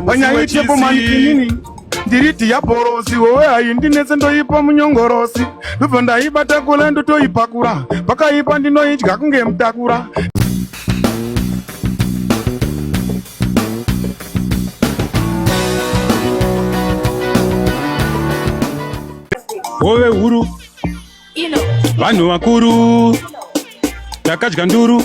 Wanyaite pomankinini ndiriti yaporosi wewe haindinetse ndoipa munyongorosi ndobva ndaibata kule ndotoipakura pakaipa ndinoidya kunge mutakura. Hove huru vanhu vakuru takadya nduru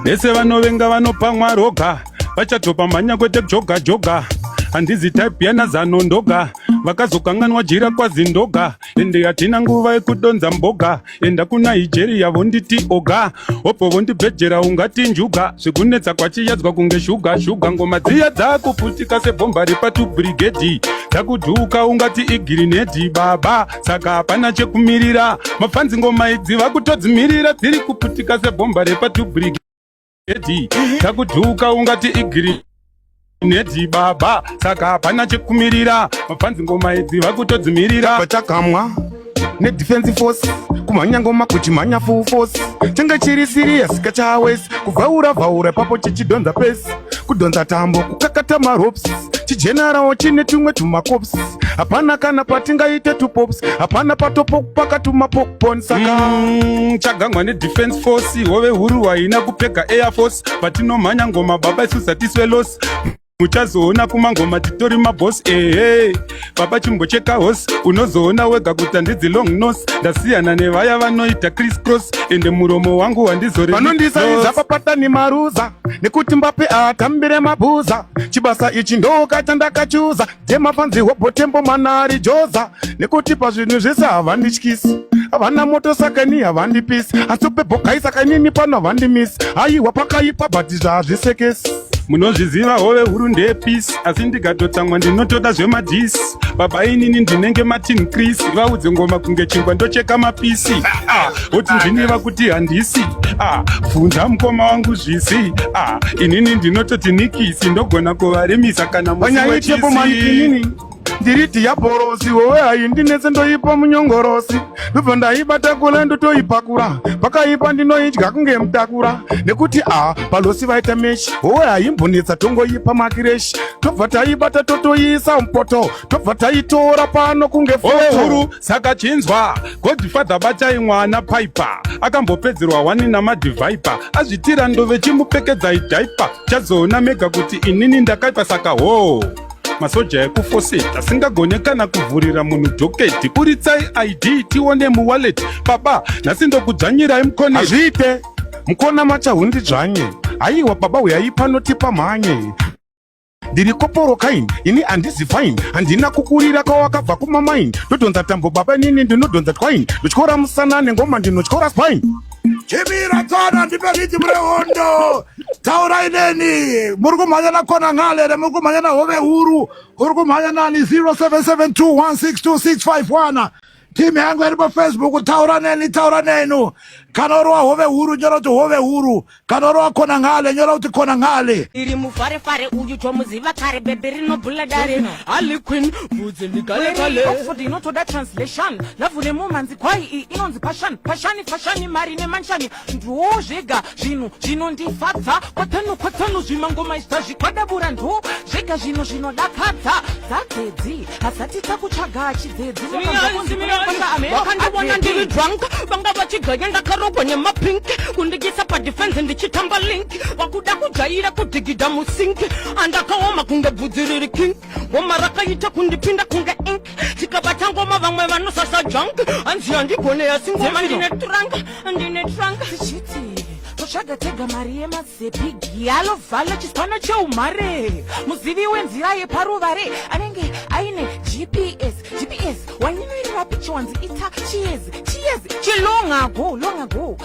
vese vanovenga vanopa mwaroga vachatopa mhanya kwete joga joga handizi type yanazano ndoga vakazokanganwa jira kwazindoga ende hatina nguva yekudonza mboga enda kuna Nigeria vonditi oga opo vondibhejera ungati njuga zvekunetsa kwachiyadzwa kunge shuga shuga ngoma dziya dzakuputika sebhomba repatu brigedi dzakudhuka ungati igirinedi baba saka hapana chekumirira mafanzi ngoma idzi vakutodzimirira dziri kuputika sebhomba repatu brigedi dzakudhuka ungati igirinedi baba saka hapana chekumirira mafanzi ngoma idzi vakutodzimirira vachakamwa nedefense force kumhanya ngoma kuchimhanya full force chinge chiri serious kachawesi kuvhaura vhaura papo chichidonza pesi kudonza tambo kukakata maropes chijenarawo chine tumwe tumakops hapana kana patingaite tupops hapana patopo kupaka tumapopcorn saka chagangwa nedefense force hove huru haina kupfeka air force patinomhanya ngoma baba isu satiswe loss muchazoona kumangoma titori maboss baba chimbocheka hosi unozoona wega kuti handidzi long nose ndasiyana nevaya vanoita criss cross ende muromo wangu wandizore vanondisaiza papatani maruza nekuti Mbappe atambire mabhuza chibasa ichi ndoka chandakachuza jemapanzi hobotembo manari joza nekuti pazvinhu zvese havandityisi havana moto sakani havandipisi asi pebhokai sakanini pano havandimisi aiwa pakaipa bhati zvazvisekesi munozviziva hove huru ndepisi asi ndikatotsamwa ndinotoda zvemadhisi baba inini ndinenge Martin Chris vaudze ngoma kunge chingwa ndocheka mapisi oti ndineva kuti handisi bvunza mukoma wangu zvisi inini ndinototi nikisi ndogona kuvaremisa kana musiwechiisi ndiriti yaporosi wewe haindinetse ndoipa munyongorosi ndobva ndaibata kule ndotoipakura pakaipa ndinoidya kunge mutakura nekuti palosi vaita meshi wewe haimbonetsa tongoipa makireshi tobva taibata totoiisa mupoto tobva taitora pano kunge huru saka chinzwa godfather batai mwana paipa akambopedzerwa wani namadhivhaipa azvitira ndove chimupfekedza idhaipa chazoona mega kuti inini ndakaipa saka masoja ekufoseta singagone kana kuvhurira munhu joketi buritsai ID tione muwallet baba nhasi ndokudzvanyirai mukone hazviite mukona machahundidzvanye aiwa baba uyai panotipa mhanye ndiri koporo kaini ini handizi fine handina kukurira kwawakabva kumamaini ndodonza tambo baba inini ndinodonza twaini ndotyora musanane ngoma ndinotyora spine chimira tsana ndipeliti murehondo taurai neni muri kumhanya nakona ngale ere muri kumhanya nahove huru uri kumhanya nani 0772162651 timu yangu iri pafacebook taura nenu kana uri wahove huru nyora kuti hove huru kana uri wakona ngale nyora kuti kona ngale iri mufarefare uyu tomuziva kare bebe rinobhula dare ali queen budze ndigale kale oxford inotoda translation lavune mumanzi kwai inonzi pashani mari nemanshani ndo zvega zvinondifadza kwatanu zvimangoma izva zvikwadaburwa ndo zvega zvinodakadza dzadzedzi hasati takutsvaga achidzedzi vakandibona ndiri drunk vanga vachiganya ndakarogwa nemapinki kundigisa padefense ndichitamba linki vakuda kujaira kudigidha musinki andakaoma kunge bvudzi riri king ngoma rakaita kundipinda kunge ink tikabata ngoma vamwe vanosasa junk hanzi handigone asi ngoma ndine tranga tichiti totsvaga tega mari yemazepi giyalovhala chispana cheumhare muzivi wenzira yeparuvare anenge aine GPS wanyinoirira pichiwanzi ita chiyezi chilongago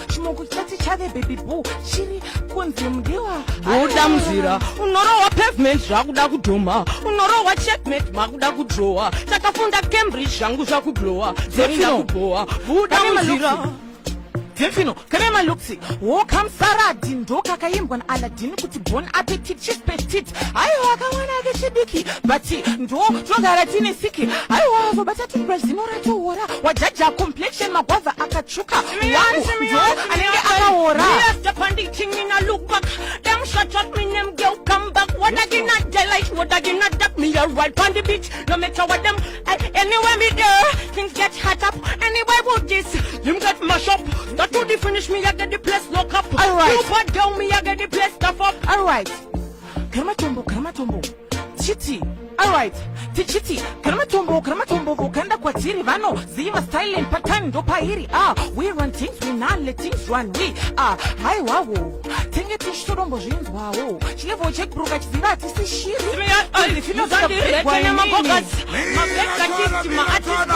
chimoko chitati chave baby boo chiri kunzi mudiwa uda muzira unorowa pavement zvakuda kudhoma unorowa checkmate makuda kudrowa takafunda Cambridge zvangu zvakublowa dzerinda kubowa uda muzira Delfino, Karema Luxi, Wokam Saradi, Ndoka Kayimban Aladdin, kuti bon appetit, cheese petit. Waka wana geshibiki, bati, Ndo, Jogaratini Siki. Wa batatu Brazimora to water, Wajaja complexion, Mabaza Akachuka. Anenge Akawara. Yes, the Pandi King in a look back. Them shut up, me them girl come back. What I did not daylight, what I did not duck me, right on the beach. No matter what them, anywhere me there, things get hot up. Anywhere with this, them get mash up. That would they finish me, I get the place lock up. Alright. You put down me, I get the place stuff up. Alright. Karamatombo. Chiti. Alright. Tichiti. Karamatombo. Vokanda kwa chiri vano. Ziva style and pattern do pairi. We run things, we not let things run. We, hi wawo. Tenge tishutombo jeans wawo. Chilevo check bruga chiziva tisi shiri. Me, I feel like I'm